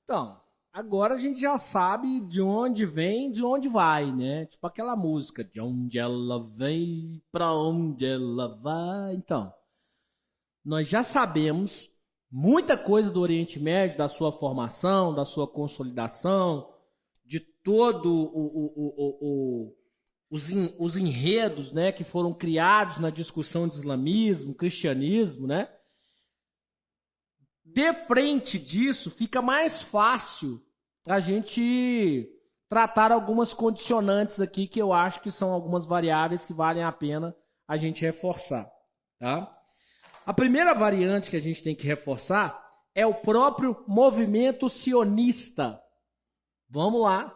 Então, agora a gente já sabe de onde vem, de onde vai, né? Tipo aquela música, de onde ela vem, pra onde ela vai. Então, nós já sabemos muita coisa do Oriente Médio, da sua formação, da sua consolidação, de todo os enredos, né, que foram criados na discussão de islamismo, cristianismo, né? De frente disso, fica mais fácil a gente tratar algumas condicionantes aqui que eu acho que são algumas variáveis que valem a pena a gente reforçar, tá? A primeira variante que a gente tem que reforçar é o próprio movimento sionista. Vamos lá.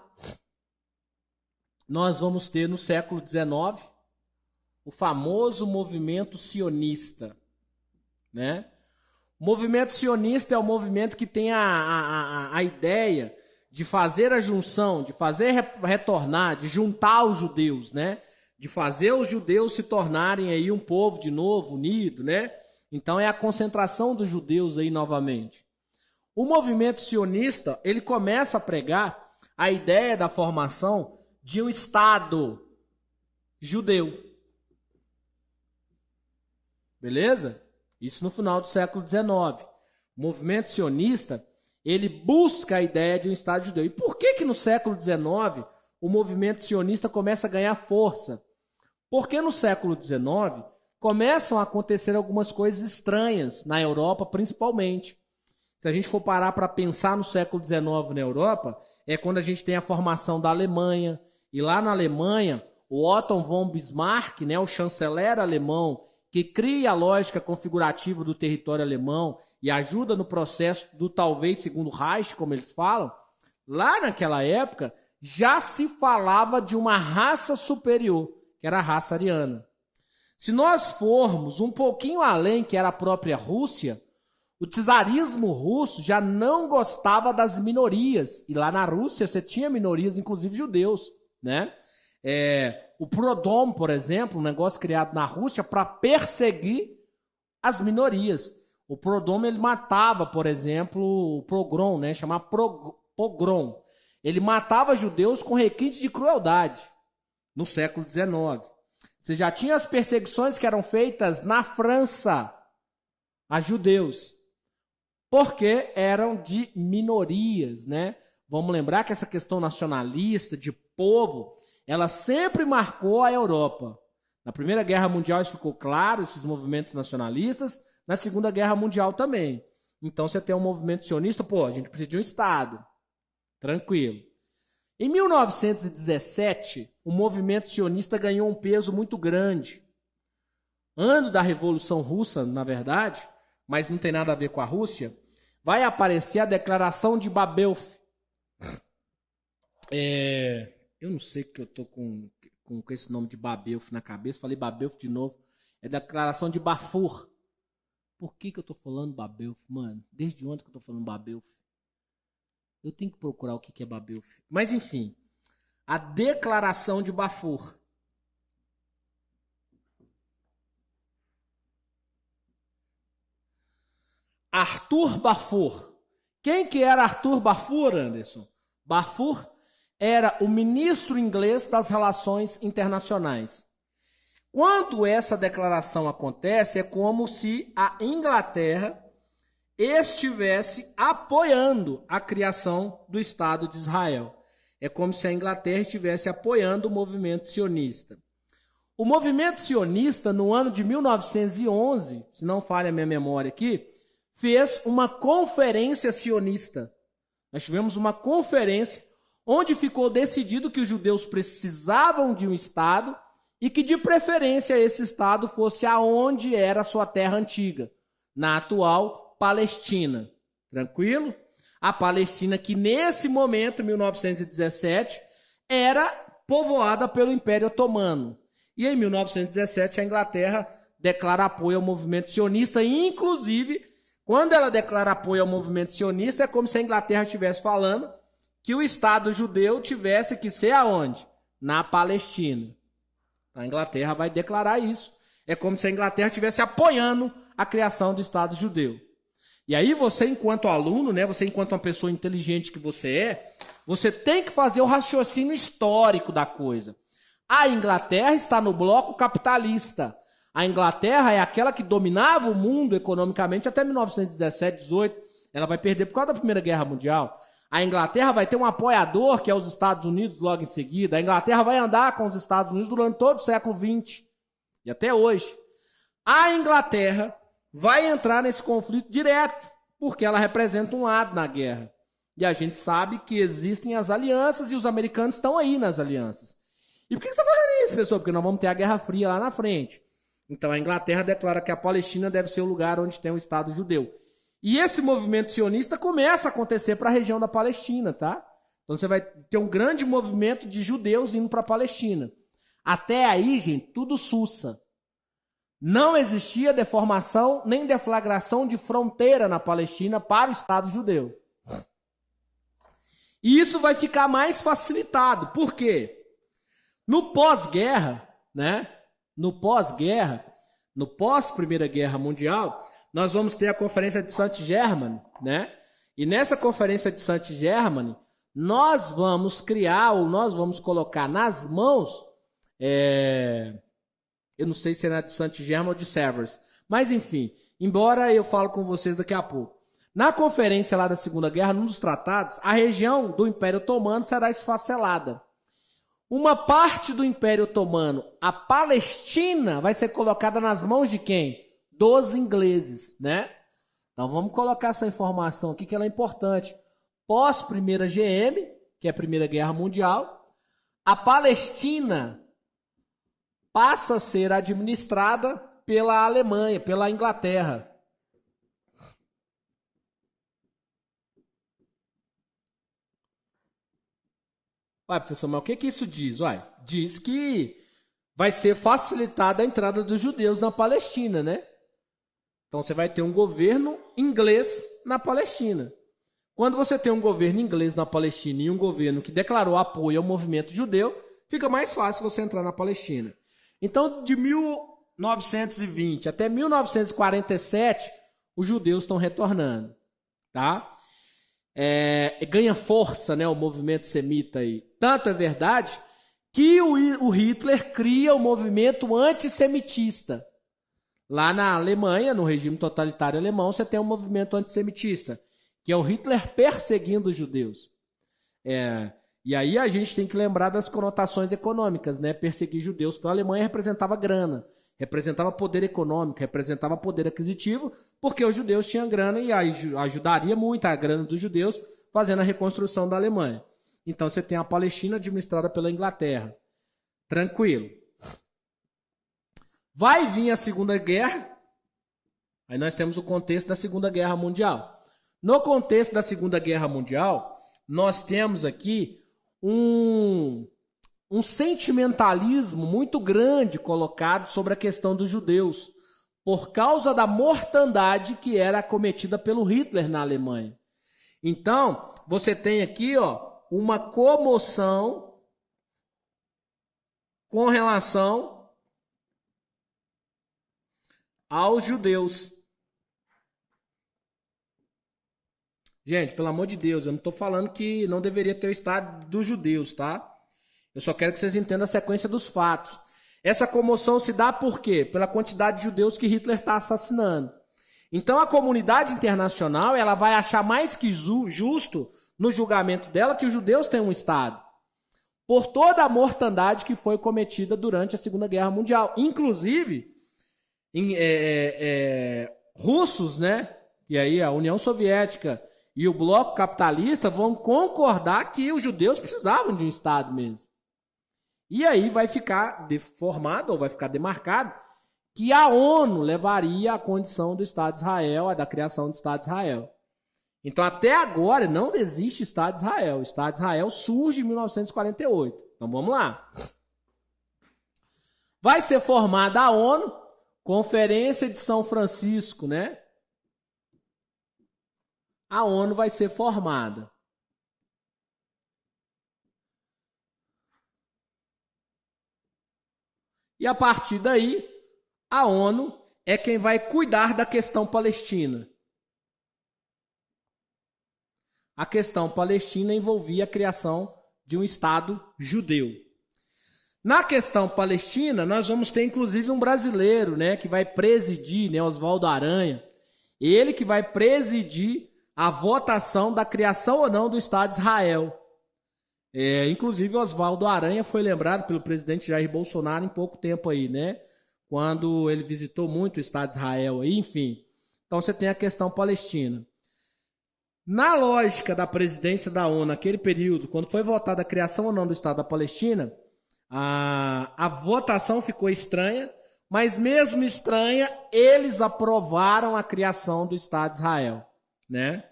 Nós vamos ter no século XIX o famoso movimento sionista, né? O movimento sionista é o movimento que tem a ideia de fazer a junção, de fazer retornar, de juntar os judeus, né? De fazer os judeus se tornarem aí um povo de novo, unido, né? Então é a concentração dos judeus aí novamente. O movimento sionista, ele começa a pregar a ideia da formação de um Estado judeu. Beleza? Isso no final do século XIX. O movimento sionista, ele busca a ideia de um Estado judeu. E por que no século XIX o movimento sionista começa a ganhar força? Porque no século XIX começam a acontecer algumas coisas estranhas, na Europa principalmente. Se a gente for parar para pensar no século XIX na Europa, é quando a gente tem a formação da Alemanha. E lá na Alemanha, o Otto von Bismarck, né, o chanceler alemão, que cria a lógica configurativa do território alemão e ajuda no processo do talvez segundo Reich, como eles falam, lá naquela época já se falava de uma raça superior, que era a raça ariana. Se nós formos um pouquinho além, que era a própria Rússia, o czarismo russo já não gostava das minorias. E lá na Rússia você tinha minorias, inclusive judeus, né? O Prodom, por exemplo, um negócio criado na Rússia para perseguir as minorias. O Prodom, ele matava, por exemplo, o pogrom, né? Chamava pogrom. Ele matava judeus com requinte de crueldade no século XIX. Você já tinha as perseguições que eram feitas na França a judeus, porque eram de minorias, né? Vamos lembrar que essa questão nacionalista, de povo, ela sempre marcou a Europa. Na Primeira Guerra Mundial isso ficou claro, esses movimentos nacionalistas. Na Segunda Guerra Mundial também. Então você tem um movimento sionista, a gente precisa de um Estado. Tranquilo. Em 1917, o movimento sionista ganhou um peso muito grande. Ano da Revolução Russa, na verdade, mas não tem nada a ver com a Rússia, vai aparecer a Declaração de Babelf. Eu não sei que eu tô com esse nome de Babelf na cabeça. Falei Babelf de novo. É Declaração de Balfour. Por que eu tô falando Babelf, mano? Desde ontem que eu tô falando Babelf. Eu tenho que procurar o que é Babelf. Mas enfim. A Declaração de Balfour. Arthur Balfour. Quem que era Arthur Balfour, Anderson? Balfour era o ministro inglês das relações internacionais. Quando essa declaração acontece, é como se a Inglaterra estivesse apoiando a criação do Estado de Israel. É como se a Inglaterra estivesse apoiando o movimento sionista. O movimento sionista, no ano de 1911, se não falha a minha memória aqui, fez uma conferência sionista. Nós tivemos uma conferência onde ficou decidido que os judeus precisavam de um Estado e que, de preferência, esse Estado fosse aonde era a sua terra antiga, na atual Palestina. Tranquilo? A Palestina que, nesse momento, 1917, era povoada pelo Império Otomano. E, em 1917, a Inglaterra declara apoio ao movimento sionista e, inclusive, quando ela declara apoio ao movimento sionista, é como se a Inglaterra estivesse falando que o Estado judeu tivesse que ser aonde? Na Palestina. A Inglaterra vai declarar isso. É como se a Inglaterra estivesse apoiando a criação do Estado judeu. E aí você, enquanto aluno, né, você enquanto uma pessoa inteligente que você tem que fazer o raciocínio histórico da coisa. A Inglaterra está no bloco capitalista. A Inglaterra é aquela que dominava o mundo economicamente até 1917, 18. Ela vai perder por causa da Primeira Guerra Mundial. A Inglaterra vai ter um apoiador, que é os Estados Unidos, logo em seguida. A Inglaterra vai andar com os Estados Unidos durante todo o século XX. E até hoje. A Inglaterra vai entrar nesse conflito direto, porque ela representa um lado na guerra. E a gente sabe que existem as alianças e os americanos estão aí nas alianças. E por que você está falando isso, pessoal? Porque nós vamos ter a Guerra Fria lá na frente. Então a Inglaterra declara que a Palestina deve ser o lugar onde tem um Estado judeu. E esse movimento sionista começa a acontecer para a região da Palestina, tá? Então você vai ter um grande movimento de judeus indo para a Palestina. Até aí, gente, tudo sussa. Não existia deformação nem deflagração de fronteira na Palestina para o Estado judeu. E isso vai ficar mais facilitado. Por quê? No pós-guerra, né? No pós-Primeira Guerra Mundial, nós vamos ter a Conferência de Saint-Germain, né? E nessa Conferência de Saint-Germain, nós vamos criar, ou nós vamos colocar nas mãos, eu não sei se é de Saint-Germain ou de Sèvres, mas enfim, embora eu falo com vocês daqui a pouco. Na conferência lá da Segunda Guerra, num dos tratados, a região do Império Otomano será esfacelada. Uma parte do Império Otomano, a Palestina, vai ser colocada nas mãos de quem? Dos ingleses, né? Então vamos colocar essa informação aqui que ela é importante. Pós-primeira GM, que é a Primeira Guerra Mundial, a Palestina passa a ser administrada pela Alemanha, pela Inglaterra. Ué, professor, mas o que isso diz? Ué, diz que vai ser facilitada a entrada dos judeus na Palestina, né? Então você vai ter um governo inglês na Palestina. Quando você tem um governo inglês na Palestina e um governo que declarou apoio ao movimento judeu, fica mais fácil você entrar na Palestina. Então, de 1920 até 1947, os judeus estão retornando, tá? Ganha força, né, o movimento semita aí. Tanto é verdade que o Hitler cria o movimento antissemitista. Lá na Alemanha, no regime totalitário alemão, você tem um movimento antissemitista, que é o Hitler perseguindo os judeus. E aí a gente tem que lembrar das conotações econômicas, né? Perseguir judeus para a Alemanha representava grana, representava poder econômico, representava poder aquisitivo, porque os judeus tinham grana e ajudaria muito a grana dos judeus fazendo a reconstrução da Alemanha. Então você tem a Palestina administrada pela Inglaterra. Tranquilo. Vai vir a Segunda Guerra, aí nós temos o contexto da Segunda Guerra Mundial. No contexto da Segunda Guerra Mundial, nós temos aqui um sentimentalismo muito grande colocado sobre a questão dos judeus, por causa da mortandade que era cometida pelo Hitler na Alemanha. Então, você tem aqui, uma comoção com relação aos judeus. Gente, pelo amor de Deus, eu não estou falando que não deveria ter o Estado dos judeus, tá? Eu só quero que vocês entendam a sequência dos fatos. Essa comoção se dá por quê? Pela quantidade de judeus que Hitler está assassinando. Então a comunidade internacional ela vai achar mais que justo no julgamento dela que os judeus tenham um Estado. Por toda a mortandade que foi cometida durante a Segunda Guerra Mundial. Inclusive, russos, né? E aí a União Soviética e o bloco capitalista vão concordar que os judeus precisavam de um Estado mesmo. E aí vai ficar deformado, ou vai ficar demarcado, que a ONU levaria à condição do Estado de Israel, da criação do Estado de Israel. Então, até agora, não existe Estado de Israel. O Estado de Israel surge em 1948. Então, vamos lá. Vai ser formada a ONU, Conferência de São Francisco, né? A ONU vai ser formada. E a partir daí, a ONU é quem vai cuidar da questão palestina. a questão palestina envolvia a criação de um Estado judeu. Na questão palestina, nós vamos ter inclusive um brasileiro, né, que vai presidir, né, Oswaldo Aranha. Ele que vai presidir a votação da criação ou não do Estado de Israel. Inclusive, Oswaldo Aranha foi lembrado pelo presidente Jair Bolsonaro em pouco tempo aí, né? Quando ele visitou muito o Estado de Israel aí, enfim. Então você tem a questão palestina. Na lógica da presidência da ONU, naquele período, quando foi votada a criação ou não do Estado da Palestina, a votação ficou estranha, mas mesmo estranha, eles aprovaram a criação do Estado de Israel, né?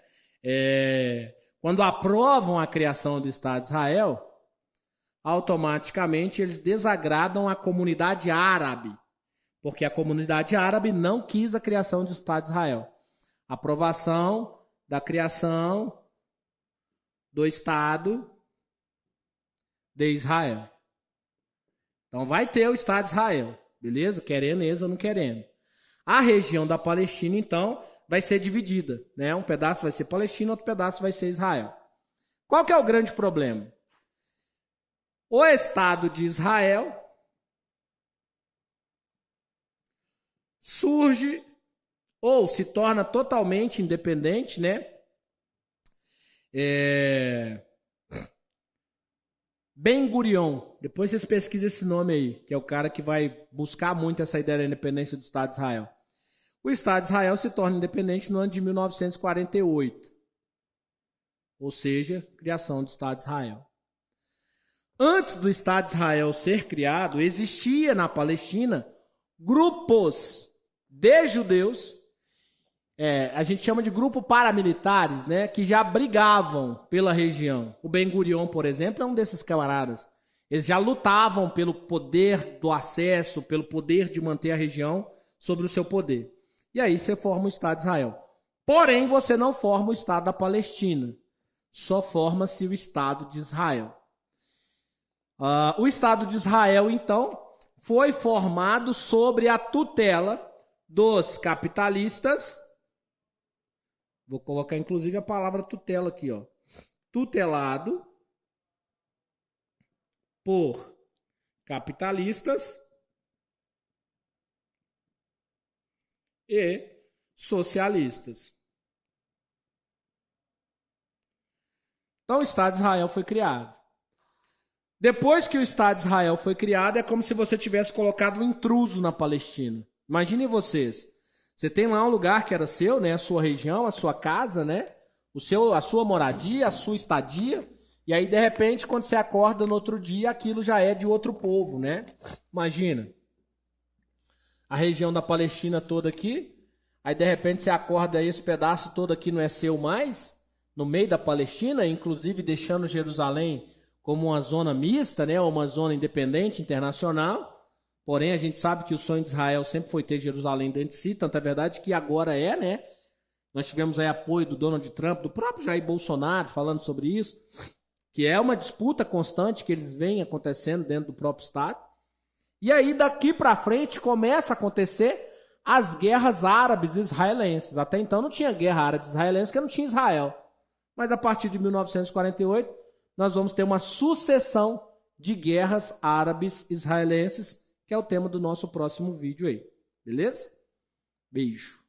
Quando aprovam a criação do Estado de Israel, automaticamente eles desagradam a comunidade árabe, porque a comunidade árabe não quis a criação do Estado de Israel. Aprovação da criação do Estado de Israel. Então vai ter o Estado de Israel, beleza? Querendo eles ou não querendo. A região da Palestina, então, vai ser dividida, né? Um pedaço vai ser Palestina, outro pedaço vai ser Israel. Qual que é o grande problema? O Estado de Israel surge ou se torna totalmente independente, né? Ben-Gurion, depois vocês pesquisem esse nome aí, que é o cara que vai buscar muito essa ideia da independência do Estado de Israel. O Estado de Israel se torna independente no ano de 1948, ou seja, criação do Estado de Israel. Antes do Estado de Israel ser criado, existia na Palestina grupos de judeus, a gente chama de grupo paramilitares, né, que já brigavam pela região. O Ben-Gurion, por exemplo, é um desses camaradas. Eles já lutavam pelo poder do acesso, pelo poder de manter a região sobre o seu poder. E aí você forma o Estado de Israel. Porém, você não forma o Estado da Palestina. Só forma-se o Estado de Israel. O Estado de Israel, então, foi formado sobre a tutela dos capitalistas. Vou colocar, inclusive, a palavra tutela aqui, ó. Tutelado por capitalistas e socialistas. Então, o Estado de Israel foi criado. Depois que o Estado de Israel foi criado, é como se você tivesse colocado um intruso na Palestina. Imaginem vocês. Você tem lá um lugar que era seu, né, a sua região, a sua casa, né, a sua moradia, a sua estadia, e aí, de repente, quando você acorda no outro dia, aquilo já é de outro povo, né? Imagina. A região da Palestina toda aqui, aí, de repente, você acorda aí, esse pedaço todo aqui não é seu mais, no meio da Palestina, inclusive deixando Jerusalém como uma zona mista, né, uma zona independente, internacional. Porém, a gente sabe que o sonho de Israel sempre foi ter Jerusalém dentro de si, tanto é verdade que agora né? Nós tivemos aí apoio do Donald Trump, do próprio Jair Bolsonaro falando sobre isso, que é uma disputa constante que eles veem acontecendo dentro do próprio Estado. E aí, daqui para frente, começa a acontecer as guerras árabes israelenses. Até então não tinha guerra árabe-israelense, porque não tinha Israel. Mas a partir de 1948, nós vamos ter uma sucessão de guerras árabes israelenses, que é o tema do nosso próximo vídeo aí. Beleza? Beijo.